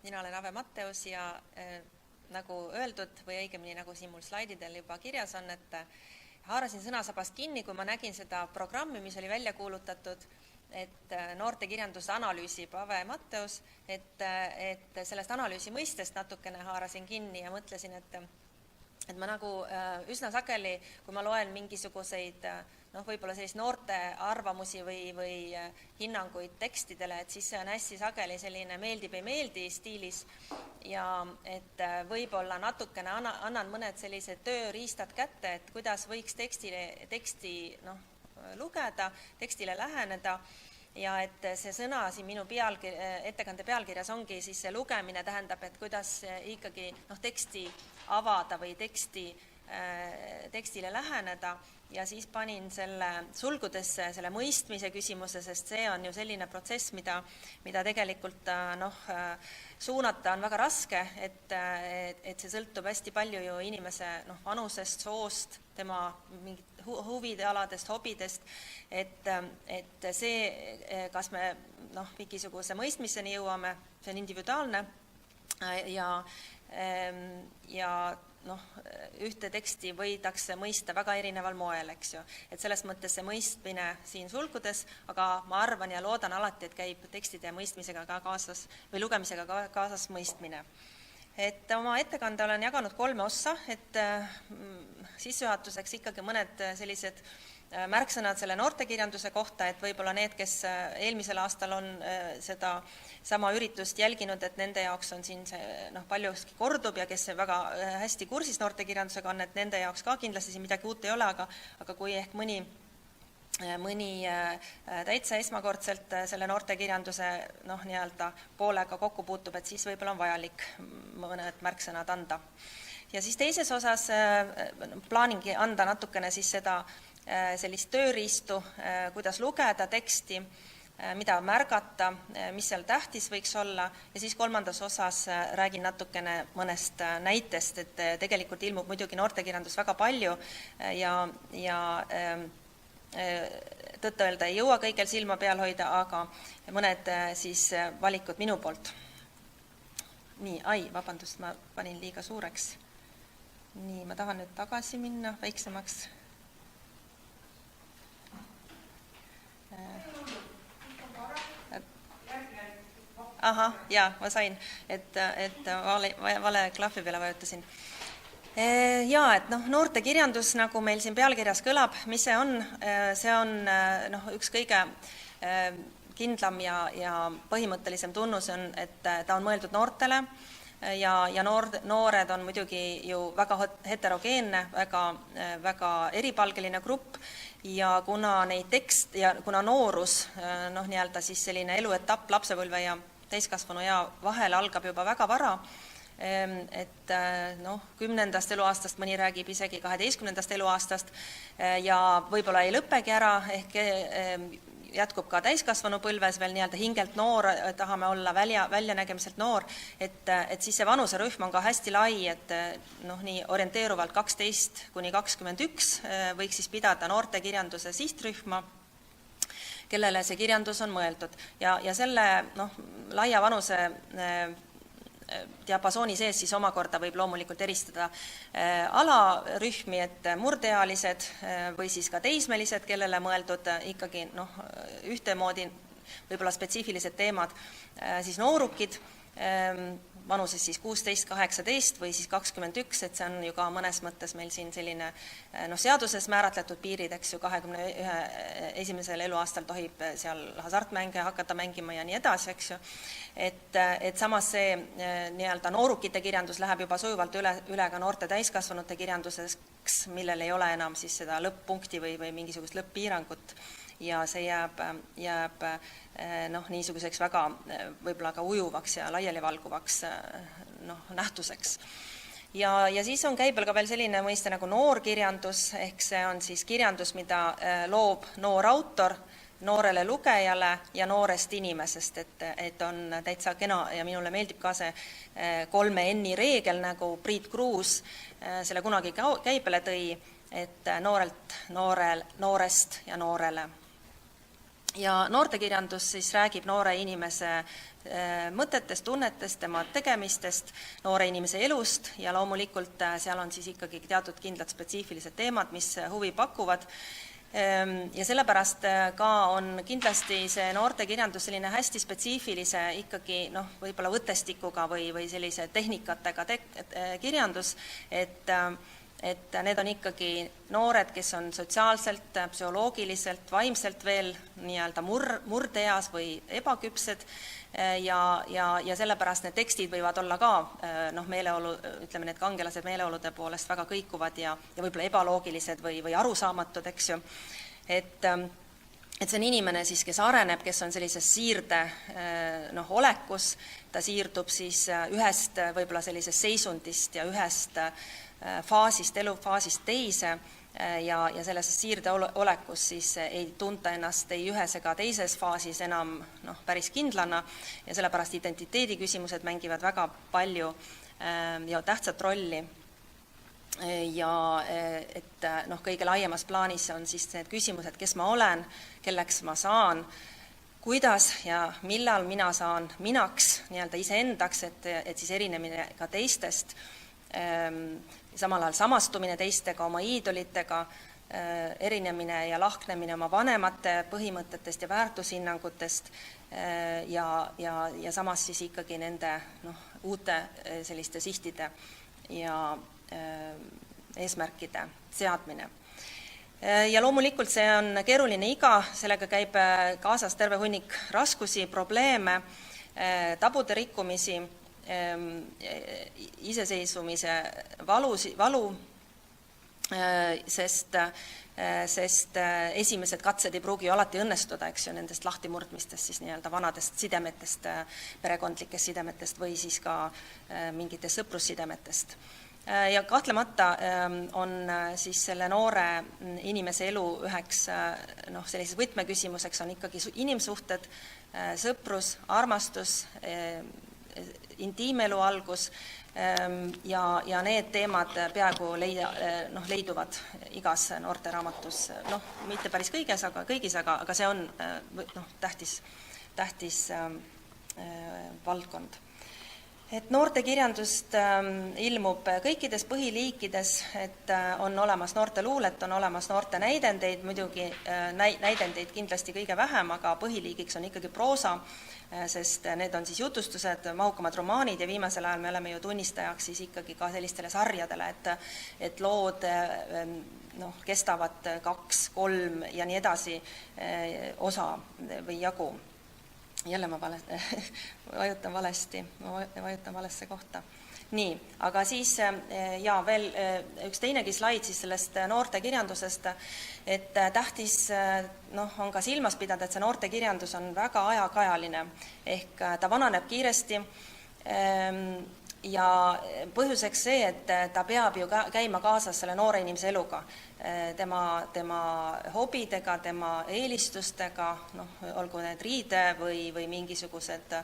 Mina olen Ave Matteus ja nagu öeldud või õigemini nagu siin mul slaididel juba kirjas on, et haarasin sõnasabast kinni, kui ma nägin seda programmi, mis oli välja kuulutatud, et noortekirjanduse analüüsib Ave Matteus, et sellest analüüsi mõistest natukene haarasin kinni ja mõtlesin, et ma nagu üsna sageli, kui ma loen mingisuguseid võib-olla sellist noorte arvamusi või hinnanguid tekstidele, et siis see on hästi sageli selline meeldib ei meeldi stiilis ja et võib-olla natukene annan mõned sellised tööriistad kätte, et kuidas võiks teksti lugeda, tekstile läheneda ja et see sõna siin minu ettekande pealkirjas ongi siis see lugemine tähendab, et kuidas ikkagi teksti avada või tekstile läheneda ja siis panin selle sulgudesse selle mõistmise küsimuse, sest see on ju selline protsess, mida tegelikult suunata on väga raske, et see sõltub hästi palju ju inimese vanusest, soost, tema mingit huvidealadest, hobidest, et see, kas me mingisuguse mõistmiseni jõuame, see on individuaalne ja ühte teksti võidakse mõista väga erineval moel, eks ju. Et selles mõttes see mõistmine siin sulgudes, aga ma arvan ja loodan alati, et käib tekstide mõistmisega ka kaasas või lugemisega ka kaasas mõistmine. Et oma ettekande olen jaganud 3 ossa, et sissejuhatuseks ikkagi mõned sellised märksõnad selle noortekirjanduse kohta, et võib-olla need, kes eelmisel aastal on seda sama üritust jälginud, et nende jaoks on siin see paljuski kordub ja kes väga hästi kursis noortekirjandusega on, et nende jaoks ka kindlasti siin midagi uut ei ole, aga kui ehk mõni täitsa esmakordselt selle noortekirjanduse poolega kokku puutub, et siis võib-olla on vajalik mõned märksõnad anda. Ja siis teises osas plaaningi anda natukene siis seda sellist tööriistu, kuidas lugeda teksti, mida märgata, mis seal tähtis võiks olla ja siis 3. osas räägin natukene mõnest näitest, et tegelikult ilmub muidugi noortekirjandus väga palju ja tõtt-öelda ei jõua kõigel silma peal hoida, aga mõned siis valikud minu poolt. Nii, vabandust, ma panin liiga suureks. Nii, ma tahan nüüd tagasi minna väiksemaks. Ahah, jaa, ma sain, et vale klahvi peale vajutasin. Jaa, et noortekirjandus, nagu meil siin pealkirjas kõlab, mis see on? See on üks kõige kindlam ja põhimõttelisem tunnus on, et ta on mõeldud noortele ja noored on muidugi ju väga heterogeenne, väga eripalgeline grupp ja kuna neid tekst ja kuna noorus, siis selline eluetapp lapsepõlve ja täiskasvanu ea vahel algab juba väga vara, et 10. eluaastast, mõni räägib isegi 12. eluaastast ja võib-olla ei lõppegi ära, ehk jätkub ka täiskasvanu põlves veel hingelt noor, tahame olla väljanägemiselt noor, et siis see vanuserühm on ka hästi lai, et nii orienteeruvalt 12 kuni 21 võiks siis pidada noortekirjanduse sihtrühma, kellele see kirjandus on mõeldud. Ja selle laia vanuse diapasooni sees siis omakorda võib loomulikult eristada alarühmi, et murdealised või siis ka teismelised, kellele mõeldud ikkagi ühtemoodi võib-olla spetsiifilised teemad, siis noorukid, vanuses siis 16-18 või siis 21, et see on ju ka mõnes mõttes meil siin selline seaduses määratletud piirid, eks ju, 21. eluaastal tohib seal hasartmänge hakata mängima ja nii edasi, eks ju. Et samas see noorukite kirjandus läheb juba sujuvalt üle ka noorte täiskasvanute kirjanduseks, millel ei ole enam siis seda lõpp-punkti või mingisugust lõpp-piirangut ja see jääb niisuguseks väga võib-olla ka ujuvaks ja laialivalguvaks nähtuseks. Ja siis on käibel ka veel selline mõiste nagu noorkirjandus, ehk see on siis kirjandus, mida loob noor autor noorele lugejale ja noorest inimesest, et on täitsa kena ja minule meeldib ka see 3 N-i reegel, nagu Priit Kruus selle kunagi käibele tõi, et noorelt, noorest ja noorele. Ja noortekirjandus siis räägib noore inimese mõtetest, tunnetest, tema tegemistest, noore inimese elust ja loomulikult seal on siis ikkagi teatud kindlad spetsiifilised teemad, mis huvi pakuvad. Ja sellepärast ka on kindlasti see noortekirjandus selline hästi spetsiifilise ikkagi võib-olla võttestikuga või sellise tehnikatega kirjandus, et need on ikkagi noored, kes on sotsiaalselt, psühholoogiliselt, vaimselt veel nii-öelda murdeeas või ebaküpsed ja sellepärast need tekstid võivad olla ka meeleolu, ütleme need kangelased meeleolude poolest väga kõikuvad ja võib-olla ebaloogilised või arusaamatud, eks ju. Et see on inimene siis, kes areneb, kes on sellises siirde olekus, ta siirdub siis ühest võib-olla sellisest seisundist ja ühest faasist, elufaasist teise ja selles siirde olekus siis ei tunta ennast ei ühes ega teises faasis enam päris kindlana ja sellepärast identiteedi küsimused mängivad väga palju ja tähtsat rolli. Ja et kõige laiemas plaanis on siis need küsimused, kes ma olen, kelleks ma saan, kuidas ja millal mina saan minaks, nii-öelda iseendaks, et siis erinemine ka teistest, samal ajal samastumine teistega, oma iidolitega, erinemine ja lahknemine oma vanemate põhimõtetest ja väärtushinnangutest ja samas siis ikkagi nende uute selliste sihtide ja eesmärkide seadmine. Ja loomulikult see on keeruline iga, sellega käib kaasas terve hunnik raskusi, probleeme, tabude rikkumisi, iseseisvumise valu, sest esimesed katsed ei pruugi alati õnnestuda, eks ju, nendest lahtimurdmistest, siis nii-öelda vanadest sidemetest, perekondlikest sidemetest või siis ka mingitest sõprussidemetest. Ja kahtlemata on siis selle noore inimese elu üheks sellises võtmeküsimuseks on ikkagi inimsuhted, sõprus, armastus, intiimelu algus ja need teemad peaaegu leiduvad igas noorteraamatus, mitte päris kõigis, aga see on tähtis valdkond. Et noortekirjandust ilmub kõikides põhiliikides, et on olemas noorteluulet, on olemas noorte näidendeid, muidugi näidendeid kindlasti kõige vähem, aga põhiliigiks on ikkagi proosa, sest need on siis jutustused, mahukamad romaanid ja viimasel ajal me oleme ju tunnistajaks siis ikkagi ka sellistele sarjadele, et lood kestavad 2, 3 ja nii edasi osa või jagu. Jälle ma vajutan valesse kohta. Nii, aga siis veel üks teinegi slaid siis sellest noortekirjandusest, et tähtis on ka silmas pidada, et see noortekirjandus on väga ajakajaline, ehk ta vananeb kiiresti ja põhjuseks see, et ta peab ju käima kaasas selle noore inimese eluga, tema hobidega, tema eelistustega, olgu need riide või mingisugused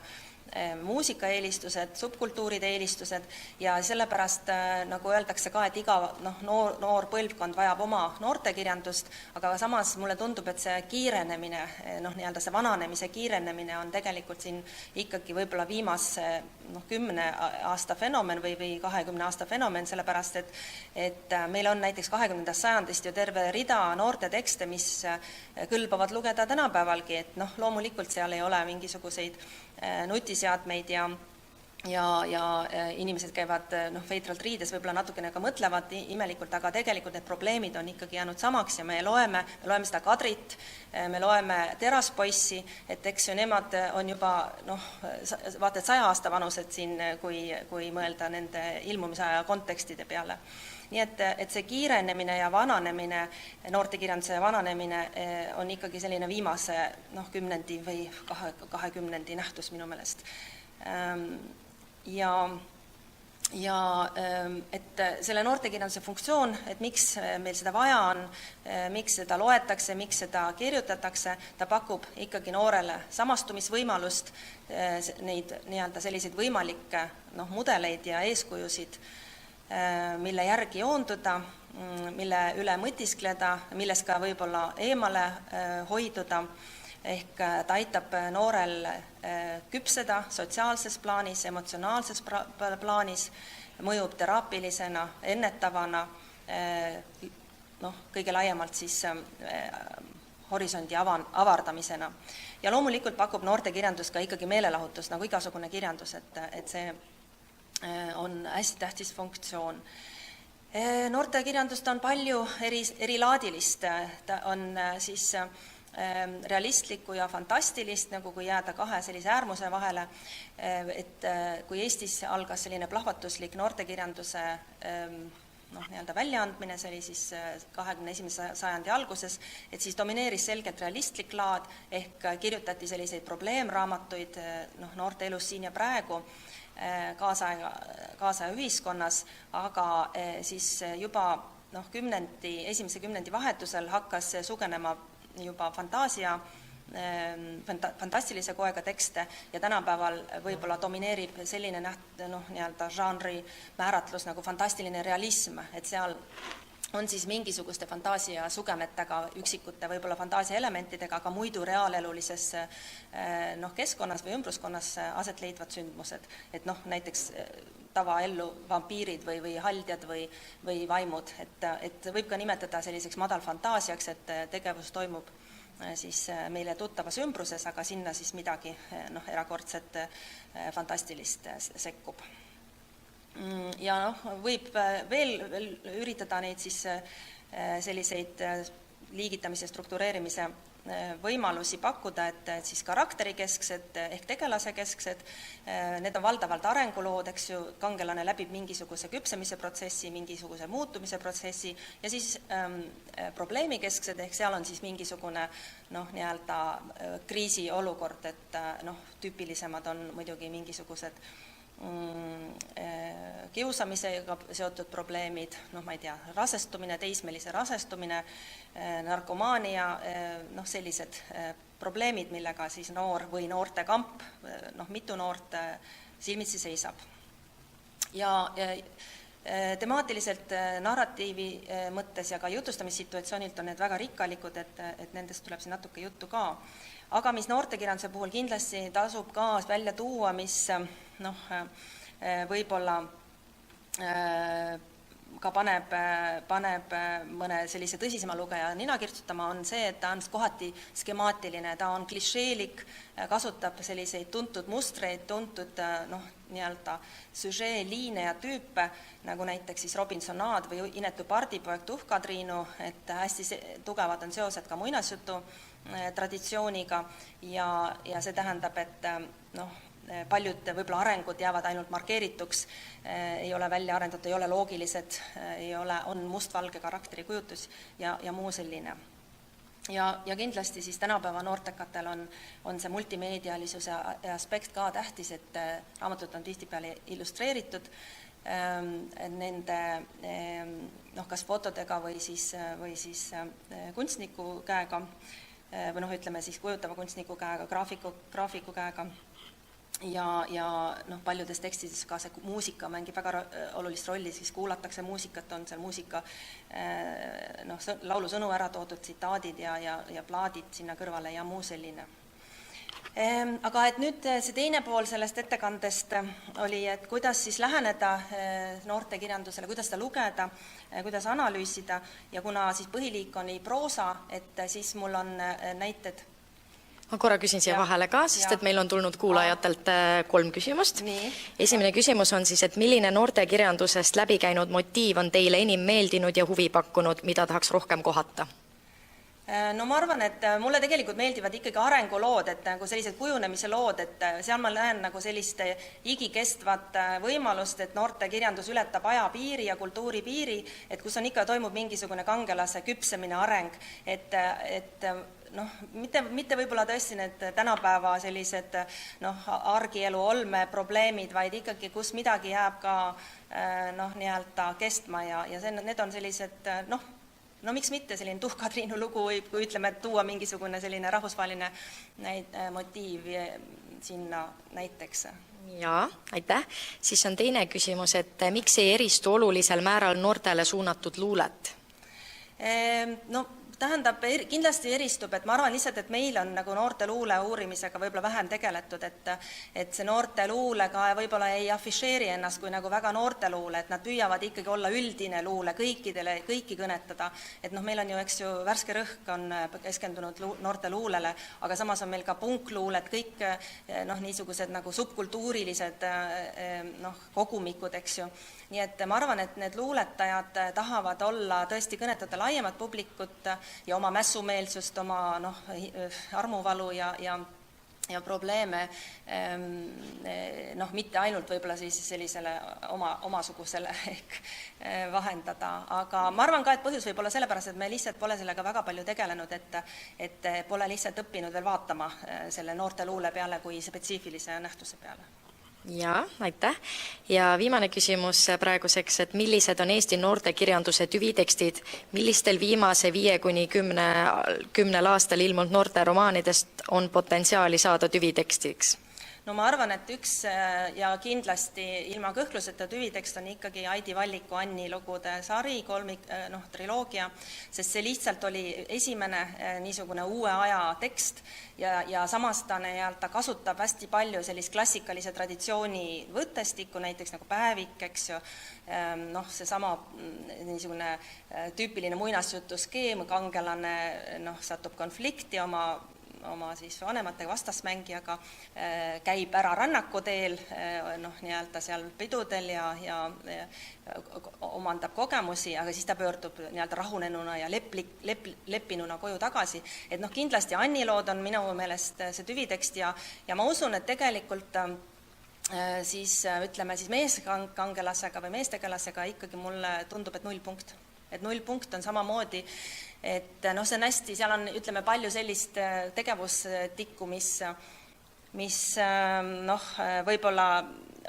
muusikaeelistused, subkultuuride eelistused ja sellepärast, nagu öeldakse ka, et iga noor põlvkond vajab oma noortekirjandust, aga samas mulle tundub, et see kiirenemine, nii-öelda see vananemise kiirenemine on tegelikult siin ikkagi võib-olla viimase 10 aasta fenomen või 20 aasta fenomen, sellepärast et meil on näiteks 20. sajandist ju terve rida noorte tekste, mis kõlbavad lugeda tänapäevalgi, et loomulikult seal ei ole mingisuguseid nutiseadmeid ja inimesed käivad veidralt riides, võib-olla natukene ka mõtlevad imelikult, aga tegelikult need probleemid on ikkagi jäänud samaks ja me loeme seda Kadrit, me loeme Teraspoissi, et eks ju nemad on juba vaata et 100 aasta vanused siin, kui mõelda nende ilmumisaja kontekstide peale. Nii et see kiirenemine ja vananemine, noortekirjanduse vananemine on ikkagi selline viimase 10 või 20 nähtus minu meelest. Ja et selle noortekirjanduse funktsioon, et miks meil seda vaja on, miks seda loetakse, miks seda kirjutatakse, ta pakub ikkagi noorele samastumisvõimalust, neid nii-öelda selliseid võimalikke mudeleid ja eeskujusid, mille järgi joonduda, mille üle mõtiskleda, millest ka võib-olla eemale hoiduda, ehk ta aitab noorel küpseda sotsiaalses plaanis, emotsionaalses plaanis, mõjub teraapilisena, ennetavana, kõige laiemalt siis horisondi avardamisena. Ja loomulikult pakub noortekirjandus ka ikkagi meelelahutust, nagu igasugune kirjandus, et see on hästi tähtis funktsioon. Noortekirjandust on palju erilaadilist, ta on siis realistlikku ja fantastilist, nagu kui jääda kahe sellise äärmuse vahele, et kui Eestis algas selline plahvatuslik noortekirjanduse väljaandmine, see oli siis 21. sajandi alguses, et siis domineeris selgelt realistlik laad, ehk kirjutati selliseid probleemraamatuid noorte elus siin ja praegu, kaasaja ühiskonnas, aga siis juba esimese kümnendi vahetusel hakkas sugenema juba fantastilise koega tekste ja tänapäeval võib-olla domineerib selline žanri määratlus nagu fantastiline realism, et seal on siis mingisuguste fantaasia sugemetega, üksikute võib-olla fantaasia elementidega, aga muidu reaalelulises keskkonnas või ümbruskonnas aset leidvad sündmused. Et näiteks tavaellu vampiirid või haldjad või vaimud, et võib ka nimetada selliseks madalfantaasiaks, et tegevus toimub siis meile tuttavas ümbruses, aga sinna siis midagi erakordset fantastilist sekkub. Ja võib veel üritada neid siis selliseid liigitamise, struktureerimise võimalusi pakkuda, et siis karakterikesksed ehk tegelasekesksed, need on valdavalt arengulood, eks ju, kangelane läbib mingisuguse küpsemise protsessi, mingisuguse muutumise protsessi ja siis probleemikesksed, ehk seal on siis mingisugune kriisiolukord, et tüüpilisemad on muidugi mingisugused kiusamisega seotud probleemid, ma ei tea, rasestumine, teismelise rasestumine, narkomaania, sellised probleemid, millega siis noor või noortekamp, mitu noort silmitsi seisab. Ja temaatiliselt narratiivi mõttes ja ka jutustamissituatsioonilt on need väga rikkalikud, et nendest tuleb siin natuke juttu ka. Aga mis noortekirjanduse puhul kindlasti tasub ka välja tuua, mis võib-olla ka paneb mõne sellise tõsisema lugeja nina kirtsutama, on see, et ta on kohati skemaatiline, ta on klišeelik, kasutab selliseid tuntud mustreid, tuntud süžeeliine ja tüüpe, nagu näiteks siis Robinsonad või Inetu pardipoeg Tuhkatriinu, et hästi tugevad on seosed ka muinasjutu traditsiooniga ja see tähendab, et paljud võib-olla arengud jäävad ainult markeerituks, ei ole välja arendatud, ei ole loogilised, on mustvalge karakterikujutus ja muu selline. Ja kindlasti siis tänapäeva noortekatel on see multimeedialisuse aspekt ka tähtis, et raamatud on tihtipeale illustreeritud nende kas fotodega või siis kunstniku käega, või ütleme siis kujutava kunstniku käega, graafiku käega. Ja paljudes tekstides ka see muusika mängib väga olulist rolli, siis kuulatakse muusikat, on seal muusika laulusõnu ära toodud, tsitaadid ja plaadid sinna kõrvale ja muu selline. Aga et nüüd see teine pool sellest ettekandest oli, et kuidas siis läheneda noortekirjandusele, kuidas seda lugeda, kuidas analüüsida ja kuna siis põhiliik on proosa, et siis mul on näited. Ma korra küsin siia vahele ka, sest et meil on tulnud kuulajatelt 3 küsimust. Esimene küsimus on siis, et milline noortekirjandusest läbikäinud motiiv on teile enim meeldinud ja huvi pakkunud, mida tahaks rohkem kohata? No ma arvan, et mulle tegelikult meeldivad ikkagi arengulood, et nagu sellised kujunemise lood, et seal ma näen nagu sellist igikestvat võimalust, et noortekirjandus ületab ajapiiri ja kultuuripiiri, et kus on ikka toimub mingisugune kangelase küpsemine areng, et mitte võib-olla tõesti need tänapäeva sellised argielu olme probleemid, vaid ikkagi, kus midagi jääb ka kestma ja need on sellised, miks mitte selline Tuhkatriinu lugu võib, kui ütleme, et tuua mingisugune selline rahvusvaheline motiiv sinna näiteks. Jaa, aitäh. Siis on teine küsimus, et miks ei eristu olulisel määral noortele suunatud luulet? tähendab, kindlasti eristub, et ma arvan lihtsalt, et meil on nagu noorte luule uurimisega võib-olla vähem tegeletud, et see noorte luulega võib-olla ei afišeeri ennast kui nagu väga noorte luule, et nad püüavad ikkagi olla üldine luule, kõiki kõnetada, et meil on ju, eks ju, Värske Rõhk on keskendunud noorte luulele, aga samas on meil ka punkluuled, kõik niisugused nagu subkultuurilised kogumikud, eks ju. Nii et ma arvan, et need luuletajad tahavad olla tõesti kõnetada laiemat publikut ja oma mässumeelsust, oma armuvalu ja probleeme mitte ainult võib-olla siis sellisele omasugusele ehk vahendada, aga ma arvan ka, et põhjus võib olla sellepärast, et me lihtsalt pole sellega väga palju tegelenud, et pole lihtsalt õppinud veel vaatama selle noorte luule peale kui spetsiifilise nähtuse peale. Jaa, aitäh. Ja viimane küsimus praeguseks, et millised on Eesti noortekirjanduse tüvitekstid, millistel viimase 5–10 aastal ilmunud noorte romaanidest on potentsiaali saada tüvitekstiks? No ma arvan, et üks ja kindlasti ilma kõhkluseta tüvitekst on ikkagi Aidi Valliku Anni lugude sari, triloogia, sest see lihtsalt oli esimene niisugune uue aja tekst ja samas ta kasutab hästi palju sellist klassikalise traditsiooni võttestikku, näiteks nagu päevik, eks ju, seesama niisugune tüüpiline muinasjutuskeem, kangelane satub konflikti oma siis vanematega vastasmängijaga, käib ära rannakuteel, nii-öelda seal pidudel ja omandab kogemusi, aga siis ta pöördub nii-öelda rahunenuna ja leppinuna koju tagasi. Et kindlasti Anni lood on minu meelest see tüvitekst ja ma usun, et tegelikult siis ütleme siis meeskangelasega või meestegelasega ikkagi mulle tundub, et 0 punkt. Et 0 punkt on samamoodi, et see on hästi, seal on, ütleme, palju sellist tegevustikku, mis võib-olla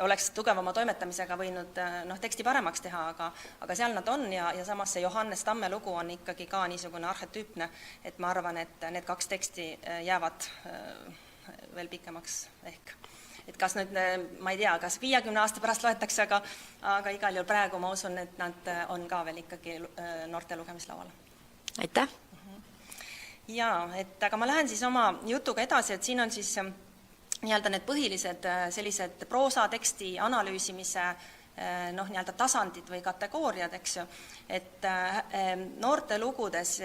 oleks tugevama toimetamisega võinud teksti paremaks teha, aga seal nad on ja samas see Johannes Tamme lugu on ikkagi ka niisugune arhetüüpne, et ma arvan, et need 2 teksti jäävad veel pikemaks ehk. Et kas nüüd, ma ei tea, kas 50 aasta pärast loetakse, aga igal juhul praegu ma usun, et nad on ka veel ikkagi noorte lugemislaual. Aitäh! Jaa, aga ma lähen siis oma jutuga edasi, et siin on siis nii-öelda need põhilised sellised proosateksti analüüsimise nii-öelda tasandid või kategooriad, eks ju, et noorte lugudes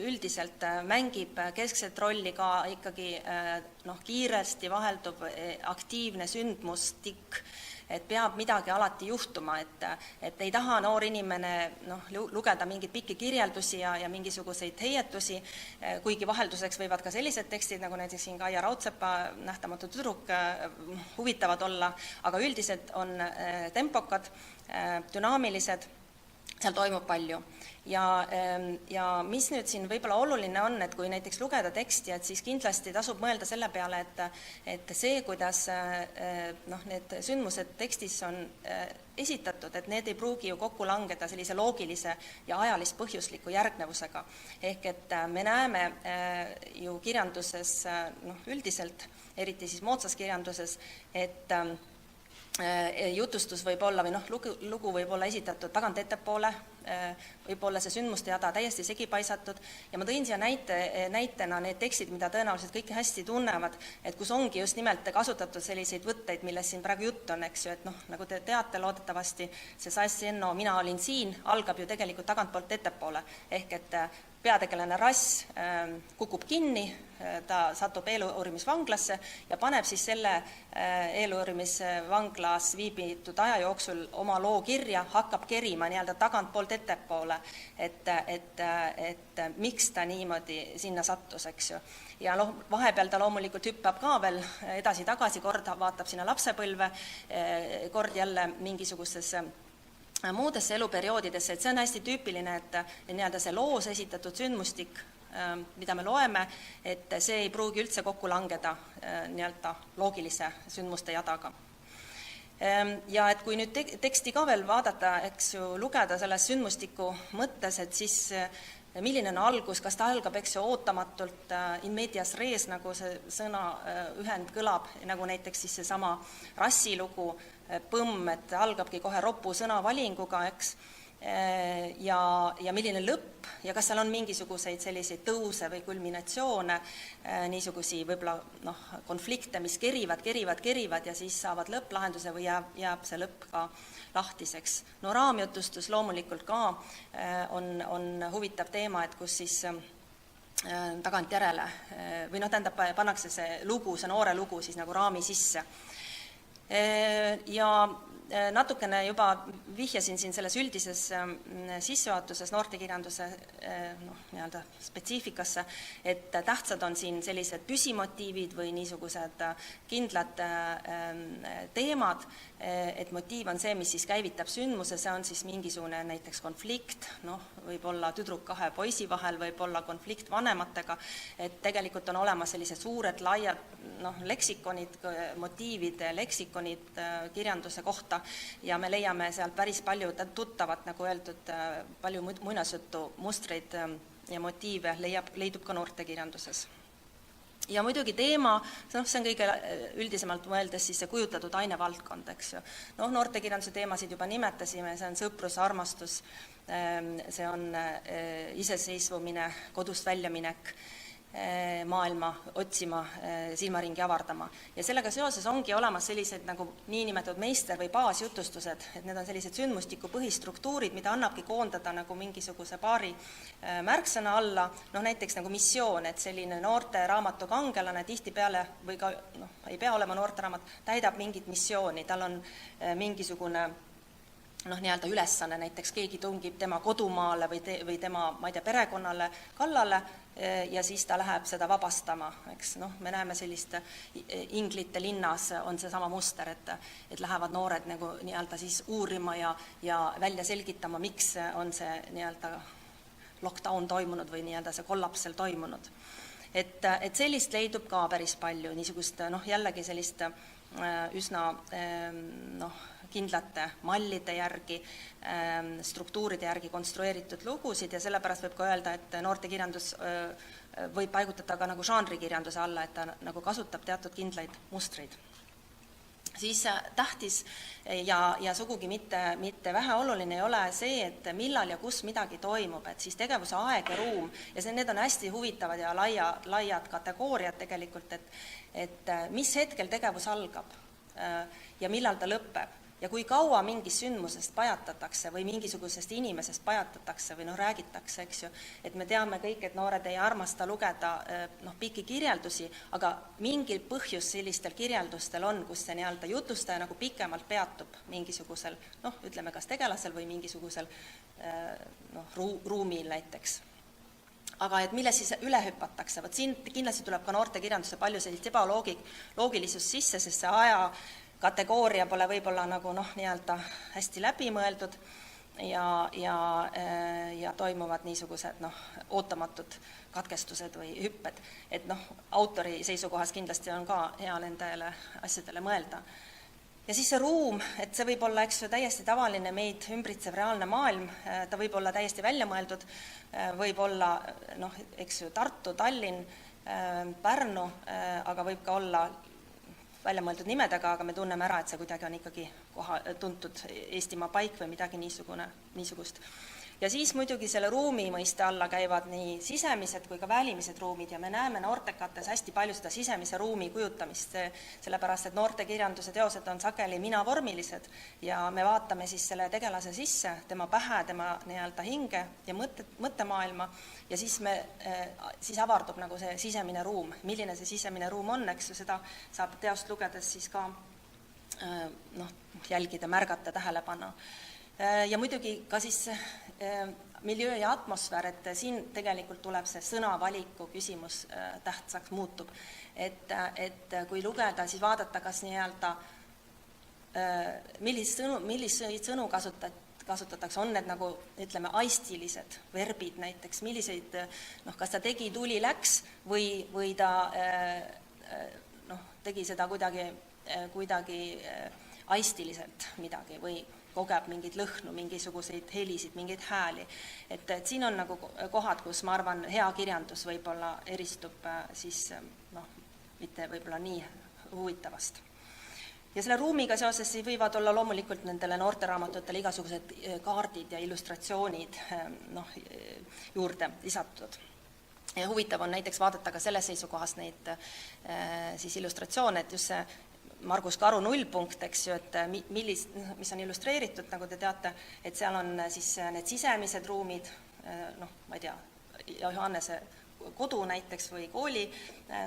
üldiselt mängib keskset rolli ka ikkagi kiiresti vahelduv aktiivne sündmustik, et peab midagi alati juhtuma, et ei taha noor inimene lugeda mingeid pikki kirjeldusi ja mingisuguseid heietusi, kuigi vahelduseks võivad ka sellised tekstid, nagu näiteks siin Kaia Raudsepa Nähtamatu tüdruk huvitavad olla, aga üldiselt on tempokad, dünaamilised, seal toimub palju. Ja mis nüüd siin võib-olla oluline on, et kui näiteks lugeda teksti, et siis kindlasti tasub mõelda selle peale, et see, kuidas need sündmused tekstis on esitatud, et need ei pruugi ju kokku langeda sellise loogilise ja ajalist-põhjusliku järgnevusega. Ehk et me näeme ju kirjanduses üldiselt, eriti siis moodsas kirjanduses, et jutustus võib olla või lugu võib olla esitatud tagant ettepoole, võib olla see sündmuste jada täiesti segipaisatud ja ma tõin siia näitena need tekstid, mida tõenäoliselt kõik hästi tunnevad, et kus ongi just nimelt kasutatud selliseid võtteid, millest siin praegu jutt on, eks ju, et nagu te teate loodetavasti, see Sass-Enno Mina olin siin algab ju tegelikult tagantpoolt ettepoole, ehk et peategelane Rass kukub kinni, ta satub eeluurimisvanglasse ja paneb siis selle eeluurimisvanglas viibitud aja jooksul oma loo kirja, hakkab kerima nii-öelda tagantpoolt ettepoole, et miks ta niimoodi sinna sattus, eks ju. Ja vahepeal ta loomulikult hüppab ka veel edasi-tagasi, kord vaatab sinna lapsepõlve, kord jälle mingisugustesse muudesse eluperioodidesse, et see on hästi tüüpiline, et nii-öelda see loos esitatud sündmustik, mida me loeme, et see ei pruugi üldse kokku langeda nii-öelda loogilise sündmuste jadaga. Ja et kui nüüd teksti ka veel vaadata, eks ju, lugeda selles sündmustiku mõttes, et siis milline on algus, kas ta algab, eks ju, ootamatult in medias res, nagu see sõna ühend kõlab, nagu näiteks siis seesama rassilugu, põmm, et algabki kohe ropu sõnavalinguga, eks, ja milline lõpp ja kas seal on mingisuguseid selliseid tõuse või kulminatsioone, niisugusi võib-olla konflikte, mis kerivad ja siis saavad lõpplahenduse või jääb see lõpp ka lahtiseks. No raamjutustus loomulikult ka on huvitav teema, et kus siis tagantjärele või tähendab, pannakse see lugu, see noore lugu siis nagu raami sisse. Ja natukene juba vihjasin siin selles üldises sissejuhatuses noortekirjanduse nii-öelda spetsiifikasse, et tähtsad on siin sellised püsimotiivid või niisugused kindlad teemad, et motiiv on see, mis siis käivitab sündmuse, see on siis mingisugune näiteks konflikt, võib olla tüdruk kahe poisi vahel, võib olla konflikt vanematega, et tegelikult on olemas sellised suured, laiad leksikonid, motiivide leksikonid kirjanduse kohta ja me leiame sealt päris palju tuttavat, nagu öeldud, palju muinasjutu mustreid ja motiive leidub ka noortekirjanduses. Ja muidugi teema, see on kõige üldisemalt mõeldes siis see kujutatud ainevaldkond, eks ju. Noortekirjanduse teemasid juba nimetasime, see on sõprus, armastus, see on iseseisvumine, kodust väljaminek, maailma otsima, silmaringi avardama. Ja sellega seoses ongi olemas sellised nagu niinimetatud meister- või baasjutustused, et need on sellised sündmustiku põhistruktuurid, mida annabki koondada nagu mingisuguse paari märksõna alla, näiteks nagu missioon, et selline noorte raamatu kangelane tihtipeale või ka ei pea olema noorteraamat, täidab mingit missiooni, tal on mingisugune nii-öelda ülesanne, näiteks keegi tungib tema kodumaale või tema, ma ei tea, perekonnale kallale ja siis ta läheb seda vabastama, eks, me näeme sellist Inglite linnas on see sama muster, et lähevad noored nagu nii-öelda siis uurima ja välja selgitama, miks on see nii-öelda lockdown toimunud või nii-öelda see kollapsel toimunud. Et sellist leidub ka päris palju, niisugust jällegi sellist üsna kindlate mallide järgi, struktuuride järgi konstrueeritud lugusid ja sellepärast võib ka öelda, et noortekirjandus võib paigutada ka nagu žanrikirjanduse alla, et ta nagu kasutab teatud kindlaid mustreid. Siis tähtis ja sugugi mitte väheoluline ei ole see, et millal ja kus midagi toimub, et siis tegevuse aeg ja ruum ja need on hästi huvitavad ja laiad kategooriad tegelikult, et mis hetkel tegevus algab ja millal ta lõpeb ja kui kaua mingist sündmusest pajatatakse või mingisugusest inimesest pajatatakse või räägitakse, eks ju, et me teame kõik, et noored ei armasta lugeda pikki kirjeldusi, aga mingil põhjus sellistel kirjeldustel on, kus see nii-öelda jutustaja nagu pikemalt peatub mingisugusel, ütleme kas tegelasel või mingisugusel ruumil näiteks. Aga et mille siis üle hüpatakse, siin kindlasti tuleb ka noortekirjanduse palju sellist ebaloogilisust sisse, sest see aja kategooria pole võib-olla nagu nii-öelda hästi läbi mõeldud ja toimuvad niisugused ootamatud katkestused või hüpped. Et autori seisukohas kindlasti on ka hea nendele asjadele mõelda. Ja siis see ruum, et see võib olla, eks ju, täiesti tavaline meid ümbritsev reaalne maailm, ta võib olla täiesti välja mõeldud, võib olla, eks ju, Tartu, Tallinn, Pärnu, aga võib ka olla välja mõeldud nimedega, aga me tunneme ära, et see kuidagi on ikkagi tuntud Eestimaa paik või midagi niisugust. Ja siis muidugi selle ruumi mõiste alla käivad nii sisemised kui ka välimised ruumid ja me näeme noortekates hästi palju seda sisemise ruumi kujutamist, sellepärast, et noortekirjanduse teosed on sageli minavormilised ja me vaatame siis selle tegelase sisse, tema pähe, tema nii-öelda hinge ja mõttemaailma ja siis avardub nagu see sisemine ruum. Milline see sisemine ruum on, eks ju, seda saab teost lugedes siis ka jälgida, märgata, tähele panna. Ja muidugi ka siis miljöö ja atmosfäär, et siin tegelikult tuleb see sõnavaliku küsimus tähtsaks muutub. Et kui lugeda, siis vaadata, kas nii-öelda milliseid sõnu kasutatakse, on need nagu, ütleme, aistilised verbid näiteks, milliseid, kas ta tegi, tuli, läks või ta tegi seda kuidagi aistiliselt midagi või kogeb mingid lõhnu, mingisuguseid helisid, mingeid hääli. Et siin on nagu kohad, kus ma arvan, hea kirjandus võib-olla eristub siis mitte võib-olla nii huvitavast. Ja selle ruumiga seoses võivad olla loomulikult nendele noorteraamatutele igasugused kaardid ja illustratsioonid juurde lisatud. Ja huvitav on näiteks vaadata ka selles seisukohas neid siis illustratsioone, et just see Margus Karu nullpunkt, eks ju, et mis on illustreeritud, nagu te teate, et seal on siis need sisemised ruumid, ma ei tea, Johannese kodu näiteks või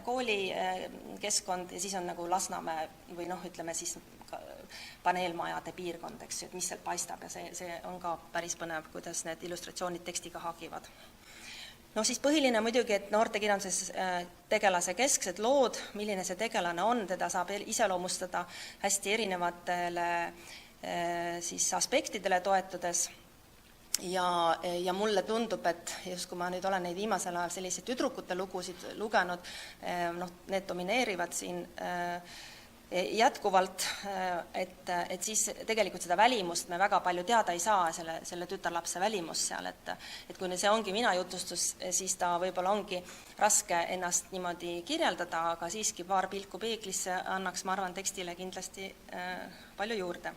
koolikeskkond ja siis on nagu Lasnamäe või ütleme siis paneelmajade piirkond, eks ju, et mis seal paistab ja see on ka päris põnev, kuidas need illustratsioonid tekstiga haagivad. Siis põhiline muidugi, et noortekirjanduses tegelase kesksed lood, milline see tegelane on, teda saab iseloomustada hästi erinevatele siis aspektidele toetudes ja mulle tundub, et just kui ma nüüd olen neid viimasel ajal selliseid tüdrukute lugusid lugenud, need domineerivad siin jätkuvalt, et siis tegelikult seda välimust me väga palju teada ei saa, selle tütarlapse välimust seal, et kui see ongi mina jutustus, siis ta võib-olla ongi raske ennast niimoodi kirjeldada, aga siiski paar pilku peeglisse annaks, ma arvan, tekstile kindlasti palju juurde.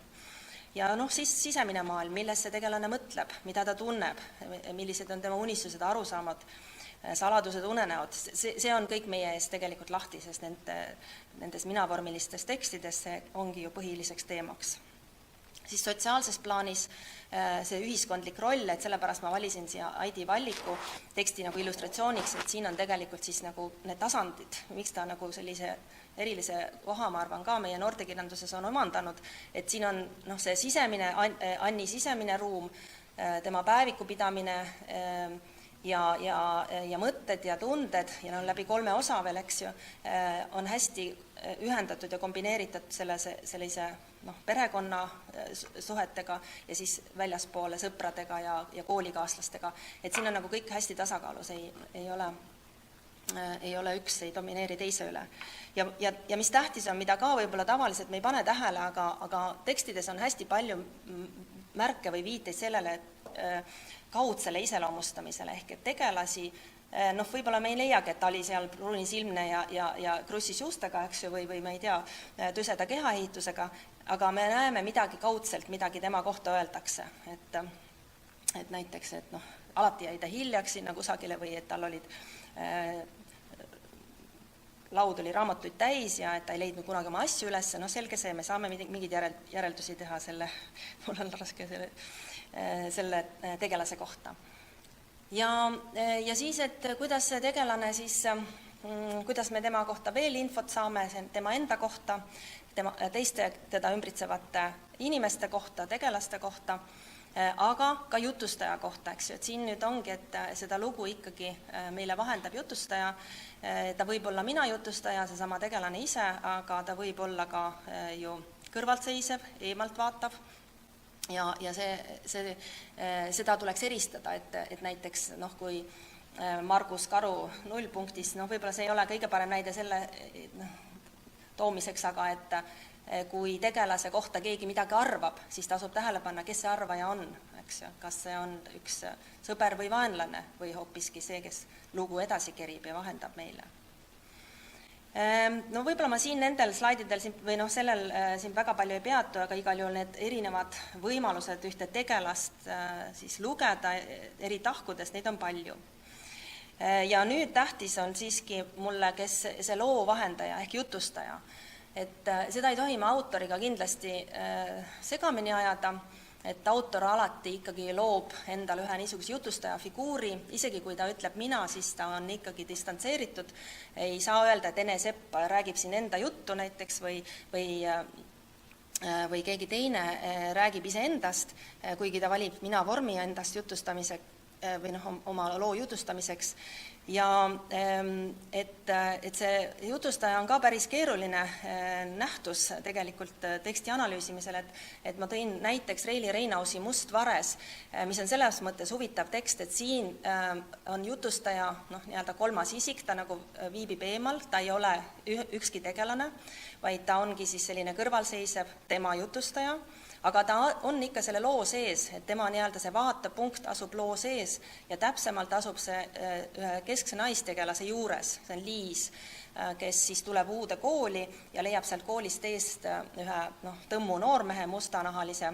Ja siis sisemine maailm, milles see tegelane mõtleb, mida ta tunneb, millised on tema unistused, arusaamad, saladused, unenäod, see on kõik meie ees tegelikult lahti, sest nendes minavormilistes tekstides see ongi ju põhiliseks teemaks. Siis sotsiaalses plaanis see ühiskondlik roll, et sellepärast ma valisin siia Aidi Valliku teksti nagu illustratsiooniks, et siin on tegelikult siis nagu need tasandid, miks ta nagu sellise erilise koha, ma arvan, ka meie noortekirjanduses on omandanud, et siin on see sisemine, Anni sisemine ruum, tema päevikupidamine ja mõtted ja tunded ja läbi 3 osa veel, eks ju, on hästi ühendatud ja kombineeritud sellise perekonna suhetega ja siis väljaspoole sõpradega ja koolikaaslastega. Et siin on nagu kõik hästi tasakaalus, ei ole üks, ei domineeri teise üle. Ja mis tähtis on, mida ka võib-olla tavaliselt me ei pane tähele, aga tekstides on hästi palju märke või viiteid sellele, kaudsele iseloomustamisele, ehk et tegelasi, võib-olla me ei leiagi, et ta oli seal pruunisilmne ja krussis juustega, eks ju, või me ei tea, tüseda kehaehitusega, aga me näeme midagi kaudselt, midagi tema kohta öeldakse, et näiteks, et alati jäi ta hiljaks sinna kusagile või et tal olid laud oli raamatuid täis ja et ta ei leidnud kunagi oma asju üles, selge see, me saame mingeid järeldusi teha mul on raske selle tegelase kohta. Ja siis, et kuidas see tegelane siis, kuidas me tema kohta veel infot saame, tema enda kohta, teiste teda ümbritsevate inimeste kohta, tegelaste kohta, aga ka jutustaja kohta, eks ju, et siin nüüd ongi, et seda lugu ikkagi meile vahendab jutustaja, ta võib olla mina jutustaja, seesama tegelane ise, aga ta võib olla ka ju kõrvaltseisev, eemalt vaatav ja seda tuleks eristada, et näiteks kui Margus Karu nullpunktis, võib-olla see ei ole kõige parem näide selle toomiseks, aga et kui tegelase kohta keegi midagi arvab, siis tasub tähele panna, kes see arvaja on, eks ju, kas see on üks sõber või vaenlane või hoopiski see, kes lugu edasi kerib ja vahendab meile. Võib-olla ma siin nendel slaididel või sellel siin väga palju ei peatu, aga igal juhul need erinevad võimalused ühte tegelast siis lugeda eri tahkudest, neid on palju. Ja nüüd tähtis on siiski mulle, kes see loo vahendaja ehk jutustaja, et seda ei tohi me autoriga kindlasti segamini ajada, et autor alati ikkagi loob endale ühe niisuguse jutustaja figuuri, isegi kui ta ütleb mina, siis ta on ikkagi distantseeritud, ei saa öelda, et Ene Sepp räägib siin enda juttu näiteks või keegi teine räägib iseendast, kuigi ta valib mina vormi endast jutustamiseks või oma loo jutustamiseks ja et see jutustaja on ka päris keeruline nähtus tegelikult teksti analüüsimisel, et ma tõin näiteks Reili Reinausi Must vares, mis on selles mõttes huvitav tekst, et siin on jutustaja nii-öelda kolmas isik, ta nagu viibib eemal, ta ei ole ükski tegelane, vaid ta ongi siis selline kõrvalseisev tema jutustaja, aga ta on ikka selle loo sees, et tema nii-öelda see vaatepunkt asub loo sees ja täpsemalt asub see ühe keskse naistegelase juures, see on Liis, kes siis tuleb uude kooli ja leiab sealt koolist eest ühe tõmmu noormehe, mustanahalise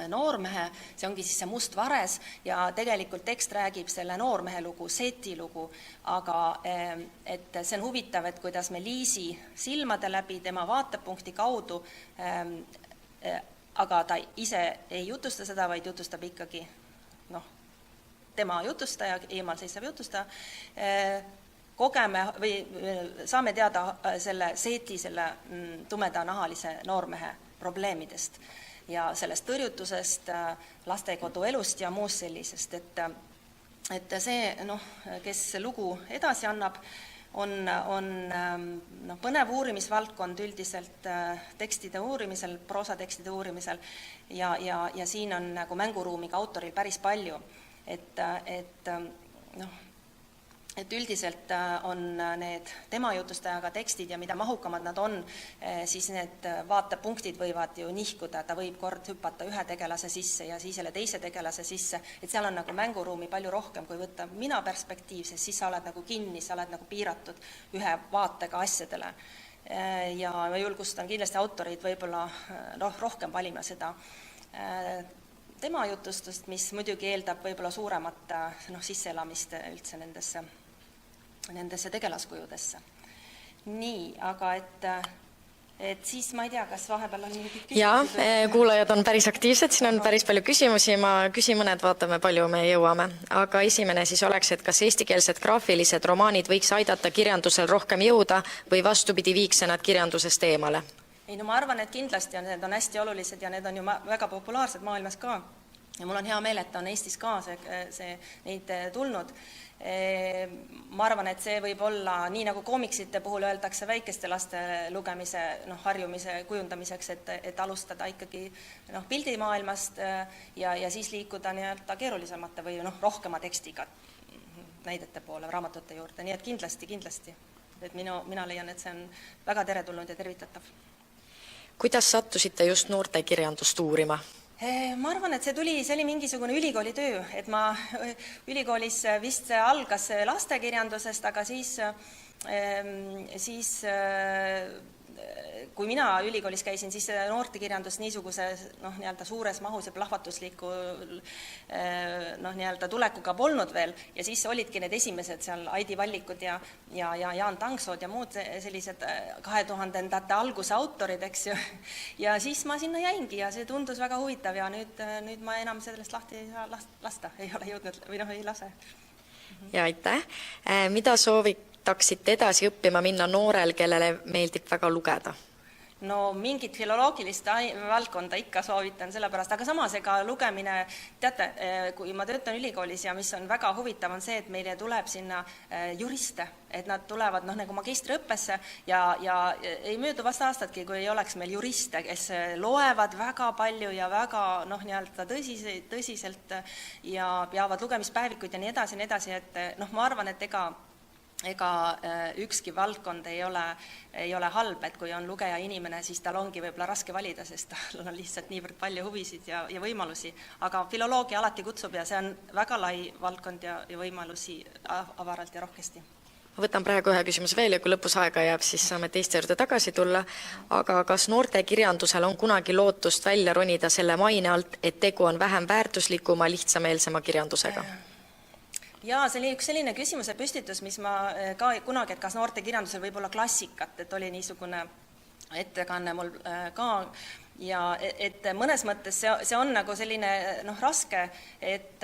noormehe, see ongi siis see must vares ja tegelikult tekst räägib selle noormehe lugu, Seti lugu, aga et see on huvitav, et kuidas me Liisi silmade läbi, tema vaatepunkti kaudu, aga ta ise ei jutusta seda, vaid jutustab ikkagi tema jutustaja, eemal seisev jutustaja, kogeme või saame teada selle Seti, selle tumedanahalise noormehe probleemidest ja sellest tõrjutusest, lastekodu elust ja muust sellisest, et see, kes lugu edasi annab, on põnev uurimisvaldkond üldiselt tekstide uurimisel, proosatekstide uurimisel ja siin on nagu mänguruumiga autoril päris palju, et üldiselt on need tema jutustajaga tekstid ja mida mahukamad nad on, siis need vaatepunktid võivad ju nihkuda, ta võib kord hüpata ühe tegelase sisse ja siis jälle teise tegelase sisse, et seal on nagu mänguruumi palju rohkem, kui võtta mina perspektiiv, sest siis sa oled nagu kinni, sa oled nagu piiratud ühe vaatega asjadele. Ja ma julgustan kindlasti autorid võib-olla rohkem valima seda tema jutustust, mis muidugi eeldab võib-olla suuremat sisseelamist üldse nendesse tegelaskujudesse. Nii, aga et siis ma ei tea, kas vahepeal on mingid küsimused? Jaa, kuulajad on päris aktiivsed, siin on päris palju küsimusi, ma küsin mõned, vaatame, palju me jõuame. Aga esimene siis oleks, et kas eestikeelsed graafilised romaanid võiks aidata kirjandusel rohkem jõuda või vastupidi viikse nad kirjandusest eemale? Ei, ma arvan, et kindlasti need on hästi olulised ja need on ju väga populaarsed maailmas ka. Ja mul on hea meel, et on Eestis ka neid tulnud. Ma arvan, et see võib olla, nii nagu koomiksite puhul öeldakse väikeste laste lugemise harjumise kujundamiseks, et alustada ikkagi pildimaailmast ja siis liikuda nii-öelda keerulisemate või rohkema tekstiga näidete poole, raamatute juurde. Nii et kindlasti. Et mina leian, et see on väga teretulnud ja tervitatav. Kuidas sattusite just noortekirjandust uurima? Ma arvan, et see oli mingisugune ülikooli töö, et ma ülikoolis vist algas lastekirjandusest, aga siis kui mina ülikoolis käisin, siis noortekirjandus niisuguse nii-öelda suures mahus ja plahvatusliku nii-öelda tulekuga polnud veel ja siis olidki need esimesed seal Aidi Vallikud ja Jaan Tangsood ja muud sellised 2000-ndate alguse autorid, eks ju. Ja siis ma sinna jäingi ja see tundus väga huvitav ja nüüd ma enam sellest lahti ei saa lasta, ei ole jõudnud või ei lase. Ja aitäh. Mida taksite edasi õppima minna noorel, kellele meeldib väga lugeda? No mingit filoloogilist valdkonda ikka soovitan sellepärast, aga samas ega lugemine, teate, kui ma töötan ülikoolis ja mis on väga huvitav, on see, et meile tuleb sinna juriste, et nad tulevad nagu magistriõppesse ja ei möödu vast aastatki, kui ei oleks meil juriste, kes loevad väga palju ja väga nii-öelda tõsiselt ja peavad lugemispäevikuid ja nii edasi, et ma arvan, et ega ükski valdkond ei ole halb, et kui on lugeja inimene, siis tal ongi võib-olla raske valida, sest tal on lihtsalt niivõrd palju huvisid ja võimalusi, aga filoloogia alati kutsub ja see on väga lai valdkond ja võimalusi avaralt ja rohkesti. Ma võtan praegu ühe küsimus veel ja kui lõpus aega jääb, siis saame teiste juurde tagasi tulla, aga kas noortekirjandusel on kunagi lootust välja ronida selle maine alt, et tegu on vähem väärtuslikuma, lihtsameelsema kirjandusega? Jaa, see oli üks selline küsimuse püstitus, mis ma ka kunagi, et kas noortekirjandusel võib olla klassikat, et oli niisugune ettekanne mul ka ja et mõnes mõttes see on nagu selline raske, et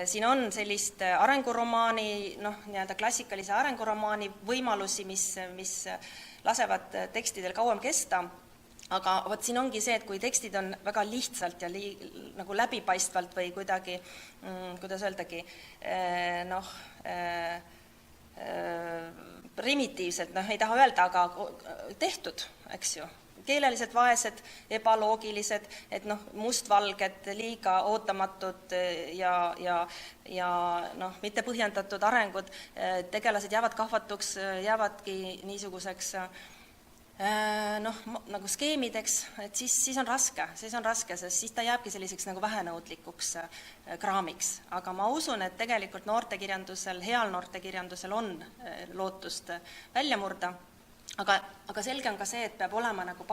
siin on sellist arenguromaani, nii-öelda klassikalise arenguromaani võimalusi, mis lasevad tekstidel kauem kesta. Aga võt siin ongi see, et kui tekstid on väga lihtsalt ja nagu läbipaistvalt või kuidagi, kuidas öeldagi, primitiivselt, ei taha öelda, aga tehtud, eks ju. Keeleliselt vaesed, ebaloogilised, et mustvalged, liiga ootamatud ja mitte põhjendatud arengud, tegelased jäävad kahvatuks, jäävadki niisuguseks Noh, nagu skeemideks, et siis on raske, sest siis ta jääbki selliseks nagu vähenõudlikuks kraamiks. Aga ma usun, et tegelikult noortekirjandusel, heal noortekirjandusel on lootust välja murda, aga selge on ka see, et peab olema nagu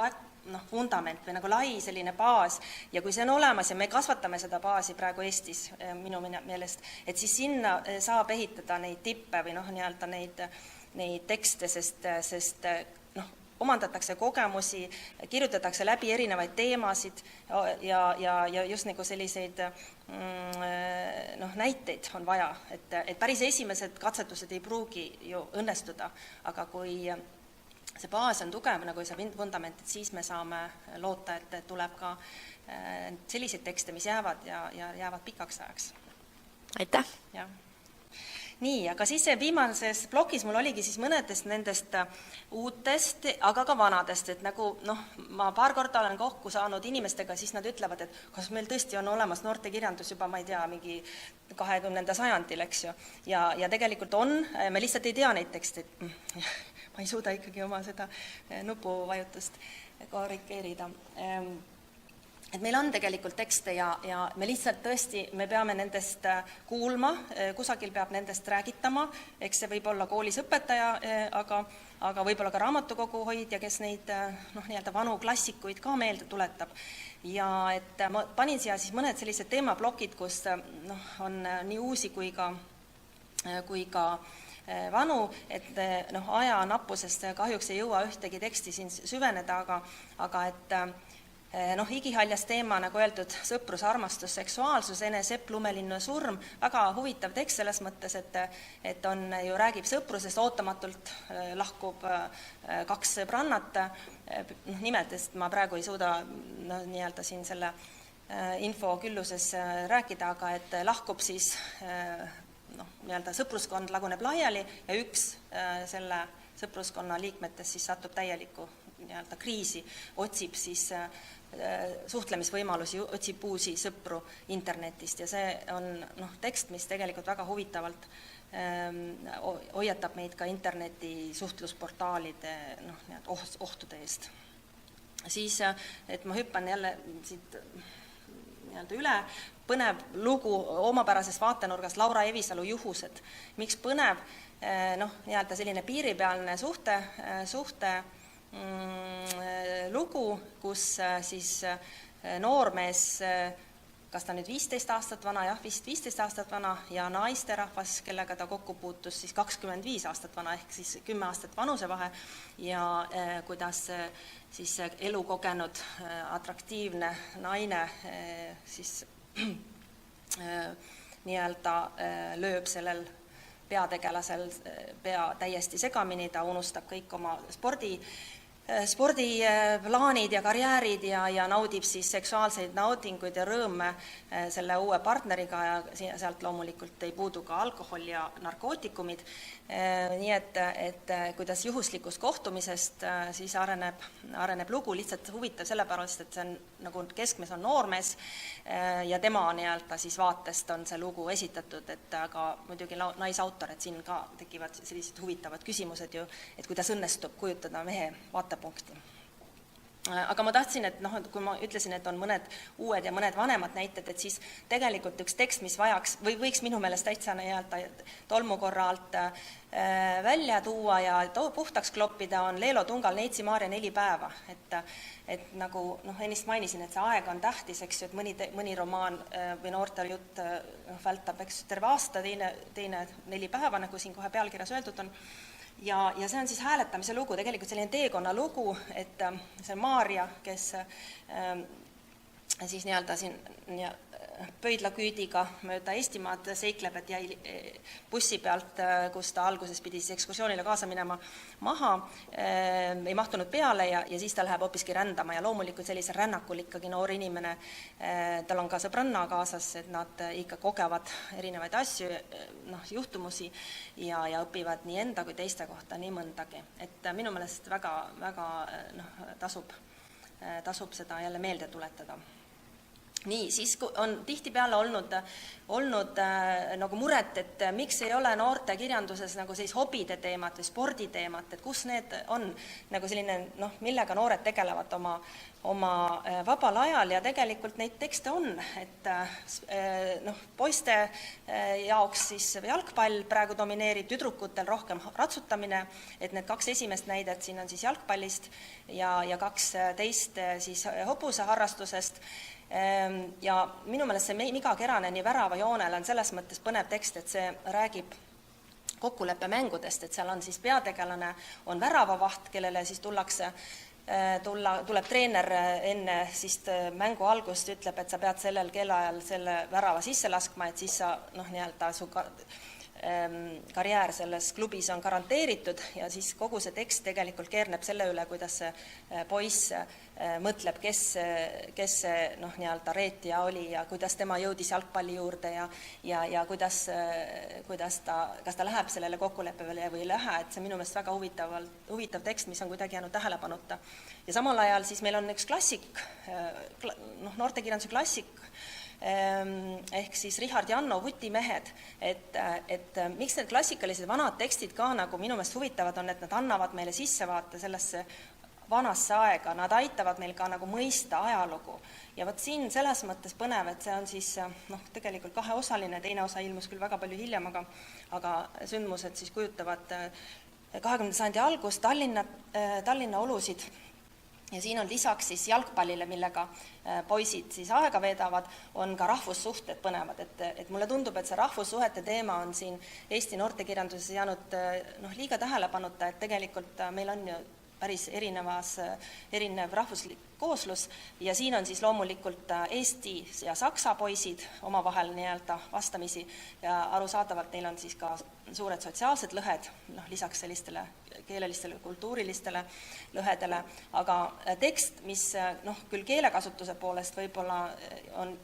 vundament või nagu lai selline baas ja kui see on olemas ja me kasvatame seda baasi praegu Eestis minu meelest, et siis sinna saab ehitada neid tippe või nii-öelda neid tekste, sest omandatakse kogemusi, kirjutatakse läbi erinevaid teemasid ja just nagu selliseid näiteid on vaja, et päris esimesed katsetused ei pruugi ju õnnestuda, aga kui see baas on tugev, nagu see vundament, et siis me saame loota, et tuleb ka selliseid tekste, mis jäävad ja jäävad pikaks ajaks. Aitäh! Jah. Nii, aga siis viimases blokis mul oligi siis mõnedest nendest uutest, aga ka vanadest, et nagu ma paar korda olen kokku saanud inimestega, siis nad ütlevad, et kas meil tõesti on olemas noortekirjandus juba, ma ei tea, mingi 20. sajandil, eks ju, ja tegelikult on, me lihtsalt ei tea neid tekste, ma ei suuda ikkagi oma seda nupuvajutust korrigeerida. Et meil on tegelikult tekste ja me lihtsalt tõesti, me peame nendest kuulma, kusagil peab nendest räägitama, eks see võib olla koolis õpetaja, aga võib-olla ka raamatukogu hoidja, kes neid nii-öelda vanu klassikuid ka meelde tuletab. Ja et ma panin siia siis mõned sellised teemablokid, kus on nii uusi kui ka vanu, et aja nappusest kahjuks ei jõua ühtegi teksti siin süveneda, aga et igihaljas teema, nagu öeldud, sõprus, armastus, seksuaalsus, enesepp, lumelinnu surm, väga huvitav tekst selles mõttes, et on ju räägib sõprusest, ootamatult lahkub kaks sõbrannat, nimetest ma praegu ei suuda nii-öelda siin selle info külluses rääkida, aga et lahkub siis nii-öelda sõpruskond laguneb laiali ja üks selle sõpruskonna liikmetest siis satub täielikku nii-öelda kriisi, otsib siis suhtlemisvõimalusi, otsib uusi sõpru internetist ja see on tekst, mis tegelikult väga huvitavalt hoiatab meid ka interneti suhtlusportaalide ohtude eest. Siis, et ma hüppan jälle siit nii-öelda üle, põnev lugu omapärasest vaatenurgast Laura Evisalu Juhused. Miks põnev? Nii-öelda selline piiripealne suhte lugu, kus siis noormees, kas ta nüüd 15 aastat vana, vist 15 aastat vana ja naisterahvas, kellega ta kokku puutus, siis 25 aastat vana ehk siis 10 aastat vanusevahe ja kuidas siis elukogenud atraktiivne naine siis nii-öelda lööb sellel peategelasel pea täiesti segamini, ta unustab kõik oma spordiplaanid ja karjäärid ja naudib siis seksuaalseid naudinguid ja rõõme selle uue partneriga ja sealt loomulikult ei puudu ka alkohol ja narkootikumid. Nii et kuidas juhuslikust kohtumisest siis areneb lugu, lihtsalt huvitav sellepärast, et see on nagu keskmes on noormees ja tema nii-öelda siis vaatest on see lugu esitatud, et aga muidugi naisautor, et siin ka tekivad sellised huvitavad küsimused ju, et kuidas õnnestub kujutada mehe vaatepunkti. Aga ma tahtsin, et kui ma ütlesin, et on mõned uued ja mõned vanemad näited, et siis tegelikult üks tekst, mis vajaks või võiks minu meelest täitsa tolmukorra alt välja tuua ja puhtaks kloppida, on Leelo Tungal Neitsi Maarja 4 päeva. Et nagu ennist mainisin, et see aeg on tähtis, eks ju, et mõni romaan või noortel jutt vältab terve aasta, teine 4 päeva, nagu siin kohe pealkirjas öeldud on. Ja see on siis hääletamise lugu, tegelikult selline teekonna lugu, et see Maarja, kes siis nii-öelda siin pöidlaküüdiga mööda Eestimaad seikleb, et jäi bussi pealt, kus ta alguses pidi siis ekskursioonile kaasa minema maha, ei mahtunud peale ja siis ta läheb hoopiski rändama ja loomulikult sellisel rännakul ikkagi noor inimene, tal on ka sõbranna kaasas, et nad ikka kogevad erinevaid asju, juhtumusi ja õpivad nii enda kui teiste kohta nii mõndagi. Et minu meelest väga tasub seda jälle meelde tuletada. Nii, siis on tihtipeale olnud nagu muret, et miks ei ole noorte kirjanduses nagu sellist hobide teemat või sporditeemat, et kus need on nagu selline, millega noored tegelevad oma vabal ajal ja tegelikult neid tekste on, et poiste jaoks siis jalgpall praegu domineerib, tüdrukutel rohkem ratsutamine, et need 2 esimest näidet siin on siis jalgpallist ja 2 teist siis hobuseharrastusest. Ja minu meelest see Miga Kerane nii Värava joonel on selles mõttes põnev tekst, et see räägib kokkuleppemängudest, et seal on siis peategelane, on väravavaht, kellele siis tuleb treener enne siis mängu algust, ütleb, et sa pead sellel kellaajal selle värava sisse laskma, et siis sa nii-öelda su karjäär selles klubis on garanteeritud ja siis kogu see tekst tegelikult keerneb selle üle, kuidas see poiss mõtleb, kes see nii-öelda reetija oli ja kuidas tema jõudis jalgpalli juurde ja kuidas kas ta läheb sellele kokkuleppele või ei lähe, et see minu meelest väga huvitav tekst, mis on kuidagi jäänud tähelepanuta. Ja samal ajal siis meil on üks klassik, noortekirjanduse klassik, ehk siis Richard Janno Vutimehed, et miks need klassikalised vanad tekstid ka nagu minu meelest huvitavad on, et nad annavad meile sissevaate sellesse vanasse aega, nad aitavad meil ka nagu mõista ajalugu ja vot siin selles mõttes põnev, et see on siis tegelikult 2-osaline, teine osa ilmus küll väga palju hiljem, aga sündmused siis kujutavad 20. sajandi algust Tallinna olusid. Ja siin on lisaks siis jalgpallile, millega poisid siis aega veedavad, on ka rahvussuhted põnevad, et mulle tundub, et see rahvussuhete teema on siin Eesti noortekirjanduses jäänud liiga tähelepanuta, et tegelikult meil on ju päris erinev rahvuslik kooslus ja siin on siis loomulikult Eesti ja Saksa poisid omavahel nii-öelda vastamisi ja arusaadavalt neil on siis ka suured sotsiaalsed lõhed, lisaks sellistele keelelistele, kultuurilistele lõhedele, aga tekst, mis küll keelekasutuse poolest võib-olla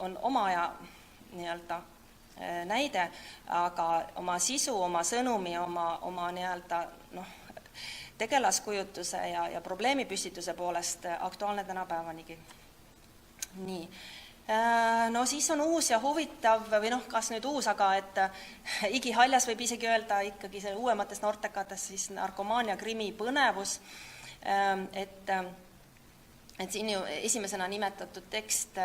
on oma aja nii-öelda näide, aga oma sisu, oma sõnumi, oma nii-öelda tegelaskujutuse ja probleemipüstituse poolest aktuaalne tänapäevanigi. Nii. No siis on uus ja huvitav või kas nüüd uus, aga et igihaljas võib isegi öelda ikkagi see uuemates noortekates siis narkomaania krimi põnevus, et siin ju esimesena nimetatud tekst,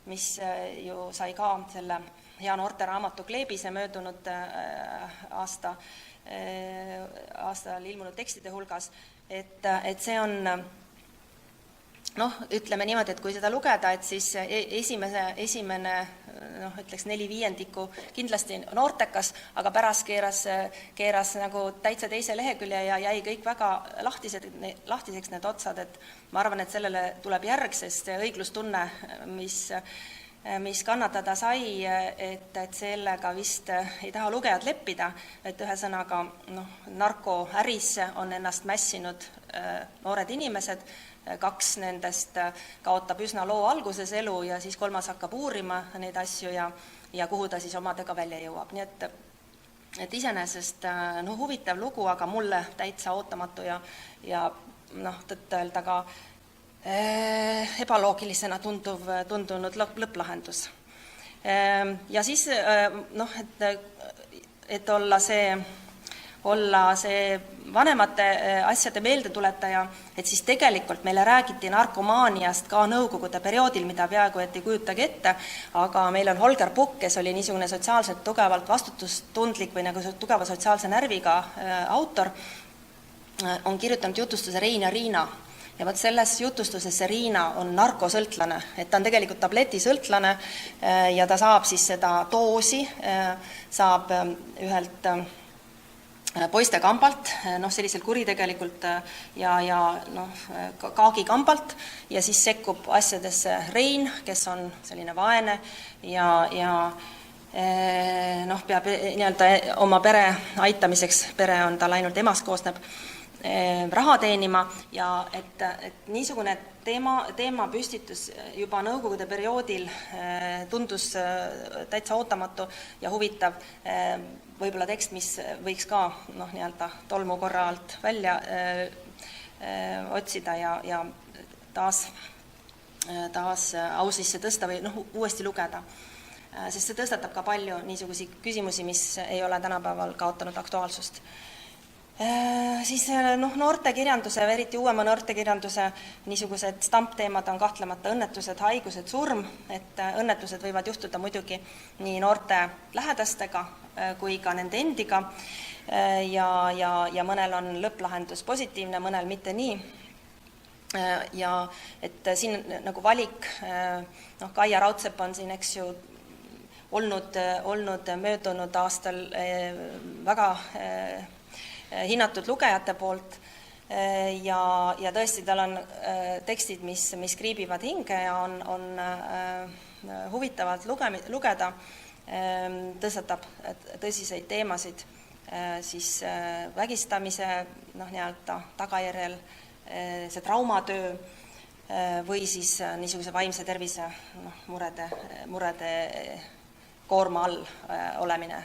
mis ju sai ka selle hea noorteraamatu Kleebise möödunud aastal ilmunud tekstide hulgas, et see on ütleme niimoodi, et kui seda lugeda, et siis esimene ütleks 4/5 kindlasti noortekas, aga pärast keeras nagu täitsa teise lehekülje ja jäi kõik väga lahtiseks need otsad, et ma arvan, et sellele tuleb järg, sest see õiglustunne, mis kannatada sai, et sellega vist ei taha lugejad leppida, et ühesõnaga narkoärisse on ennast mässinud noored inimesed, 2 nendest kaotab üsna loo alguses elu ja siis 3. hakkab uurima neid asju ja kuhu ta siis omadega välja jõuab. Nii et iseenesest huvitav lugu, aga mulle täitsa ootamatu ja tõtt-öelda ka ebaloogilisena tundunud lõpplahendus. Ja siis, et olla see vanemate asjade meeldetuletaja, et siis tegelikult meile räägiti narkomaaniast ka nõukogude perioodil, mida peaaegu et ei kujutagi ette, aga meil on Holger Pukk, kes oli niisugune sotsiaalselt tugevalt vastutustundlik või nagu tugeva sotsiaalse närviga autor, on kirjutanud jutustuse Rein ja Riina. Ja vot selles jutustuses see Riina on narkosõltlane, et ta on tegelikult tabletisõltlane ja ta saab siis seda doosi, saab ühelt poistekambalt, selliselt kuritegelikult ja kaagikambalt ja siis sekkub asjadesse Rein, kes on selline vaene ja peab nii-öelda oma pere aitamiseks, pere on tal ainult emast koosneb, raha teenima ja et niisugune teema püstitus juba nõukogude perioodil tundus täitsa ootamatu ja huvitav, võib-olla tekst, mis võiks ka nii-öelda tolmu korra alt välja otsida ja taas taas au sisse tõsta või uuesti lugeda. Sest see tõstatab ka palju niisugusi küsimusi, mis ei ole tänapäeval kaotanud aktuaalsust. Siis noortekirjanduse, eriti uuema noortekirjanduse niisugused stampteemad on kahtlemata õnnetused, haigused, surm, et õnnetused võivad juhtuda muidugi nii noorte lähedastega kui ka nende endiga ja mõnel on lõpplahendus positiivne, mõnel mitte nii. Ja et siin nagu valik, Kaia Raudsepp on siin, eks ju, olnud möödunud aastal väga hinnatud lugejate poolt ja tõesti tal on tekstid, mis kriibivad hinge ja on huvitavad lugeda, tõstatab tõsiseid teemasid siis vägistamise nii-öelda tagajärjel, see traumatöö või siis niisuguse vaimse tervise murede koorma all olemine.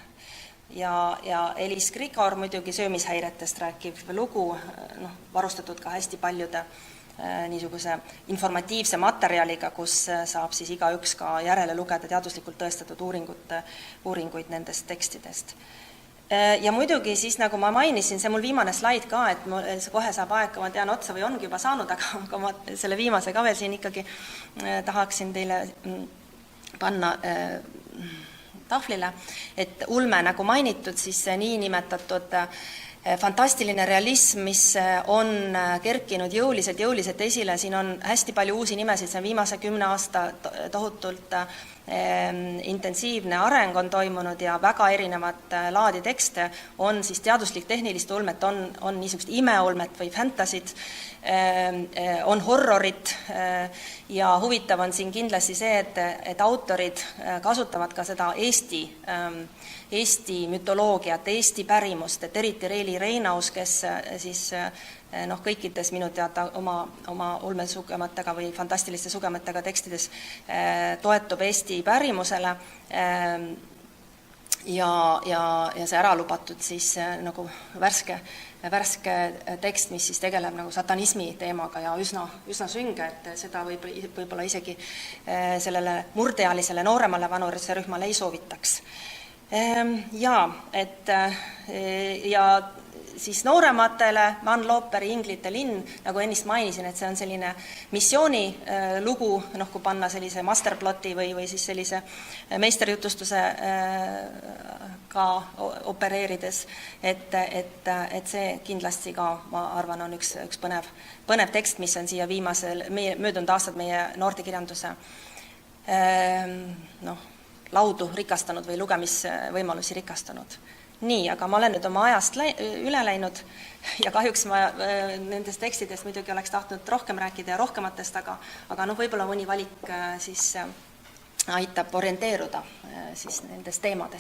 Ja Elis Grigor muidugi söömishäiretest rääkiv lugu, varustatud ka hästi paljude niisuguse informatiivse materjaliga, kus saab siis igaüks ka järele lugeda teaduslikult tõestatud uuringuid nendest tekstidest. Ja muidugi siis, nagu ma mainisin, see mul viimane slaid ka, et kohe saab aeg, ma tean otsa või ongi juba saanud, aga ma selle viimase ka veel siin ikkagi tahaksin teile panna tahvlile, et ulme, nagu mainitud, siis see niinimetatud fantastiline realism, mis on kerkinud jõuliselt esile, siin on hästi palju uusi nimesid, see on viimase 10 aasta tohutult intensiivne areng on toimunud ja väga erinevat laadi tekste on siis teaduslik tehnilist ulmet, on niisugust imeulmet või fantasid, on horrorit ja huvitav on siin kindlasti see, et autorid kasutavad ka seda Eesti mütoloogiat, Eesti pärimust, et eriti Reili Reinaus, kes siis kõikides minu teada oma ulmesugematega või fantastiliste sugematega tekstides toetub Eesti pärimusele ja see ära lubatud siis nagu värske tekst, mis siis tegeleb nagu satanismi teemaga ja üsna sünge, et seda võib-olla isegi sellele murdealisele nooremale vanurserühmale ei soovitaks. Ja siis noorematele Van Looperi Inglite linn, nagu ennist mainisin, et see on selline missiooni lugu, kui panna sellise masterploti või siis sellise meisterjutustuse ka opereerides, et see kindlasti ka, ma arvan, on üks põnev tekst, mis on siia möödunud aastad meie noortekirjanduse laudu rikastanud või lugemisvõimalusi rikastanud. Nii, aga ma olen nüüd oma ajast üle läinud ja kahjuks ma nendest tekstidest muidugi oleks tahtnud rohkem rääkida ja rohkematest, aga võib-olla mõni valik siis aitab orienteeruda siis nendes teemades.